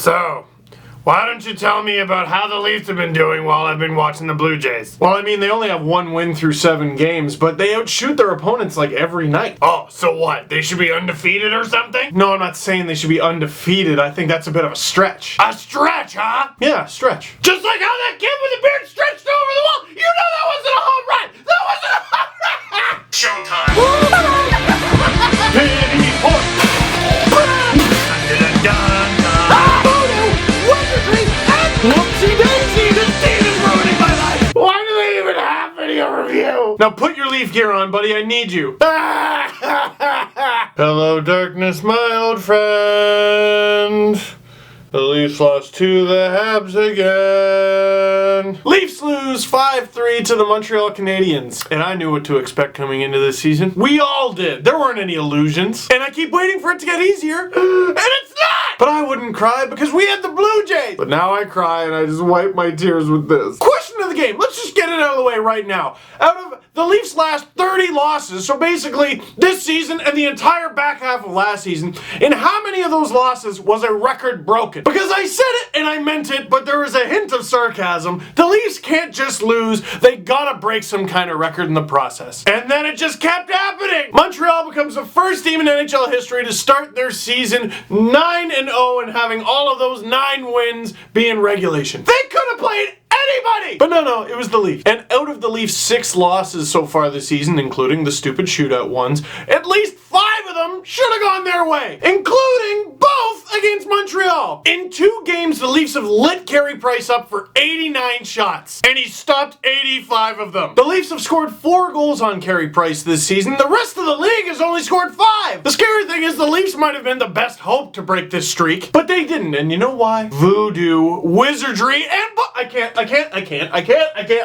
So, why don't you tell me about how the Leafs have been doing while I've been watching the Blue Jays? Well, I mean, they only have 1 win through 7 games, but they outshoot their opponents like every night. Oh, so what? They should be undefeated or something? No, I'm not saying they should be undefeated. I think that's a bit of a stretch. A stretch, huh? Yeah, stretch. Just like how that kid with the beard stretched over the wall. You know that wasn't a home run. That wasn't a home run. Showtime. Pity point. Whoopsie daisy, this team is ruining my life. Why do they even have video review? Now put your Leaf gear on, buddy. I need you. Hello, darkness, my old friend. The Leafs lost to the Habs again. Leafs lose 5-3 to the Montreal Canadiens. And I knew what to expect coming into this season. We all did. There weren't any illusions. And I keep waiting for it to get easier. And it's not! But I wouldn't cry because we had the Blue Jays. But now I cry and I just wipe my tears with this. Question of the game. Let's just get it out of the way right now. Out of the Leafs' last 30 losses, so basically this season and the entire back half of last season, in how many of those losses was a record broken? Because I said it and I meant it, but there was a hint of sarcasm. The Leafs can't just lose, they gotta break some kind of record in the process. And then it just kept happening! Montreal becomes the first team in NHL history to start their season 9-0 and having all of those 9 wins be in regulation. They could have played anybody! But no, it was the Leafs. And out of the Leafs' 6 losses so far this season, including the stupid shootout ones, at least 5 of them should have gone their way, including both against Montreal. In 2 games, the Leafs have lit Carey Price up for 89 shots, and he stopped 85 of them. The Leafs have scored 4 goals on Carey Price this season. The rest of the league has only scored 5. The scary thing is the Leafs might have been the best hope to break this streak, but they didn't, and you know why? Voodoo, wizardry, and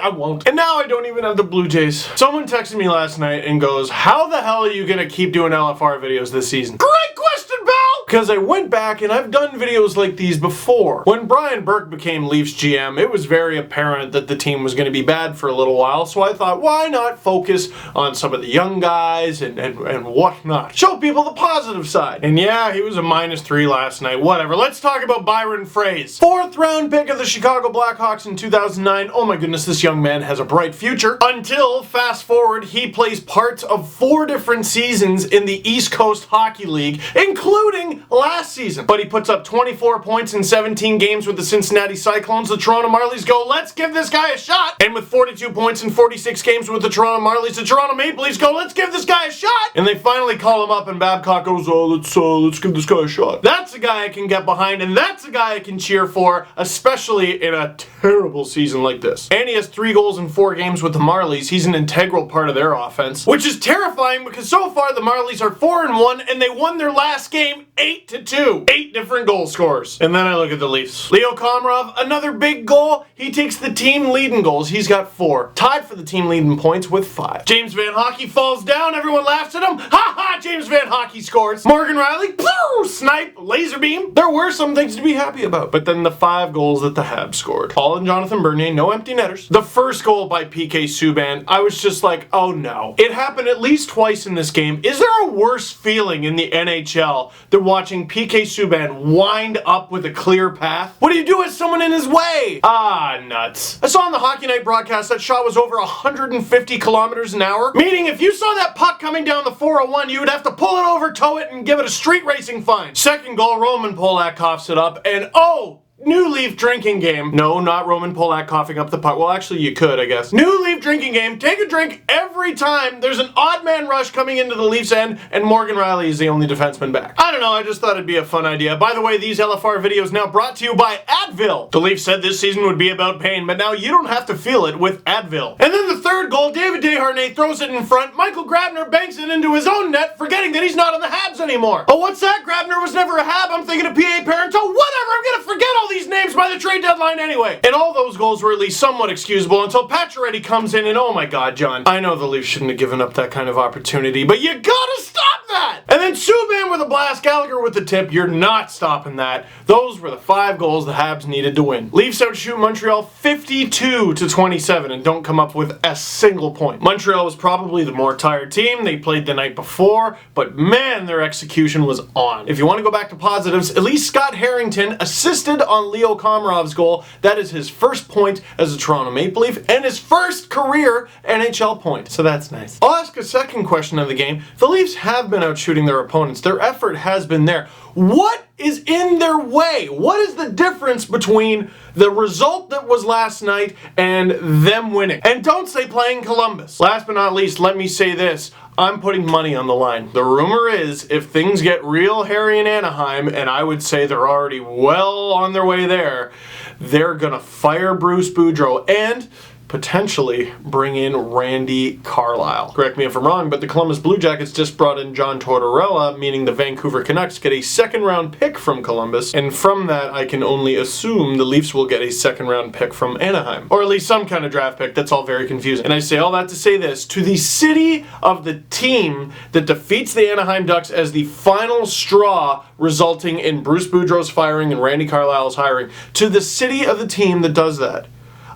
I won't. And now I don't even have the Blue Jays. Someone texted me last night and goes, how the hell are you gonna keep doing LFR videos this season? Great question, pal! Because I went back and I've done videos like these before. When Brian Burke became Leafs GM, it was very apparent that the team was gonna be bad for a little while, so I thought, why not focus on some of the young guys and whatnot? Show people the positive side. And yeah, he was a -3 last night, whatever. Let's talk about Byron Froese. 4th round pick of the Chicago Blackhawks in 2009. Oh my goodness, this young man has a bright future. Until, fast forward, he plays parts of 4 different seasons in the East Coast Hockey League, including last season. But he puts up 24 points in 17 games with the Cincinnati Cyclones. The Toronto Marlies go, let's give this guy a shot. And with 42 points in 46 games with the Toronto Marlies, the Toronto Maple Leafs go, let's give this guy a shot. And they finally call him up and Babcock goes, oh, let's give this guy a shot. That's a guy I can get behind, and that's a guy I can cheer for, especially in a terrible season like this. And he has 3 goals in 4 games with the Marlies. He's an integral part of their offense, which is terrifying because so far the Marlies are 4-1 and they won their last game 8-2. 8 different goal scorers. And then I look at the Leafs. Leo Komarov, another big goal. He takes the team lead in goals. He's got 4. Tied for the team lead in points with 5. James Van Hockey falls down. Everyone laughs at him. Ha ha! James Van Hockey scores. Morgan Riley, poof, snipe, laser beam. There were some things to be happy about. But then the 5 goals that the Habs scored. Paul and Jonathan Bernier, no empty netters. The first goal by PK Subban, I was just like, oh no. It happened at least twice in this game. Is there a worse feeling in the NHL than watching PK Subban wind up with a clear path? What do you do with someone in his way? Ah, nuts. I saw on the Hockey Night broadcast that shot was over 150 kilometers an hour, meaning if you saw that puck coming down the 401, you would have to pull it over, tow it, and give it a street racing fine. Second goal, Roman Polak coughs it up, and oh, new Leaf drinking game. No, not Roman Polak coughing up the puck. Well, actually, you could, I guess. New Leaf drinking game. Take a drink every time there's an odd man rush coming into the Leafs end, and Morgan Riley is the only defenseman back. I don't know, I just thought it'd be a fun idea. By the way, these LFR videos now brought to you by Advil. The Leafs said this season would be about pain, but now you don't have to feel it with Advil. And then the third goal, David Desharnais throws it in front. Michael Grabner banks it into his own net, forgetting that he's not on the Habs anymore. Oh, what's that? Grabner was never a Hab. I'm thinking of P.A. Parento. Whatever, I'm gonna forget all these names by the trade deadline anyway. And all those goals were at least somewhat excusable until Pacioretty comes in and oh my god, John, I know the Leafs shouldn't have given up that kind of opportunity, but you gotta stop that! And then Subban with a blast, Gallagher with the tip. You're not stopping that. Those were the 5 goals the Habs needed to win. Leafs outshoot Montreal 52-27 and don't come up with a single point. Montreal was probably the more tired team. They played the night before, but man, their execution was on. If you want to go back to positives, at least Scott Harrington assisted on Leo Komarov's goal. That is his first point as a Toronto Maple Leaf and his first career NHL point. So that's nice. I'll ask a second question of the game. The Leafs have been out shooting their opponents. Their effort has been there. What is in their way? What is the difference between the result that was last night and them winning? And don't say playing Columbus. Last but not least, let me say this. I'm putting money on the line. The rumor is if things get real hairy in Anaheim, and I would say they're already well on their way there, they're gonna fire Bruce Boudreau and potentially bring in Randy Carlyle. Correct me if I'm wrong, but the Columbus Blue Jackets just brought in John Tortorella, meaning the Vancouver Canucks get a second-round pick from Columbus, and from that I can only assume the Leafs will get a second-round pick from Anaheim. Or at least some kind of draft pick. That's all very confusing. And I say all that to say this, to the city of the team that defeats the Anaheim Ducks as the final straw resulting in Bruce Boudreau's firing and Randy Carlyle's hiring, to the city of the team that does that,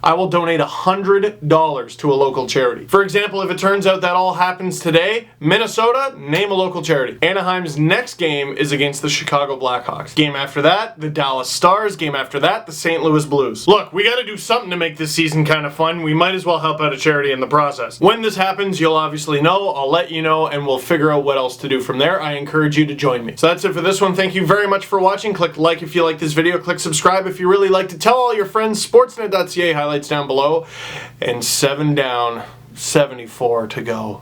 I will donate $100 to a local charity. For example, if it turns out that all happens today, Minnesota, name a local charity. Anaheim's next game is against the Chicago Blackhawks. Game after that, the Dallas Stars. Game after that, the St. Louis Blues. Look, we gotta do something to make this season kind of fun. We might as well help out a charity in the process. When this happens, you'll obviously know, I'll let you know, and we'll figure out what else to do from there. I encourage you to join me. So that's it for this one. Thank you very much for watching. Click like if you like this video. Click subscribe if you really like to. Tell all your friends. Sportsnet.ca highlights down below, and 7 down, 74 to go.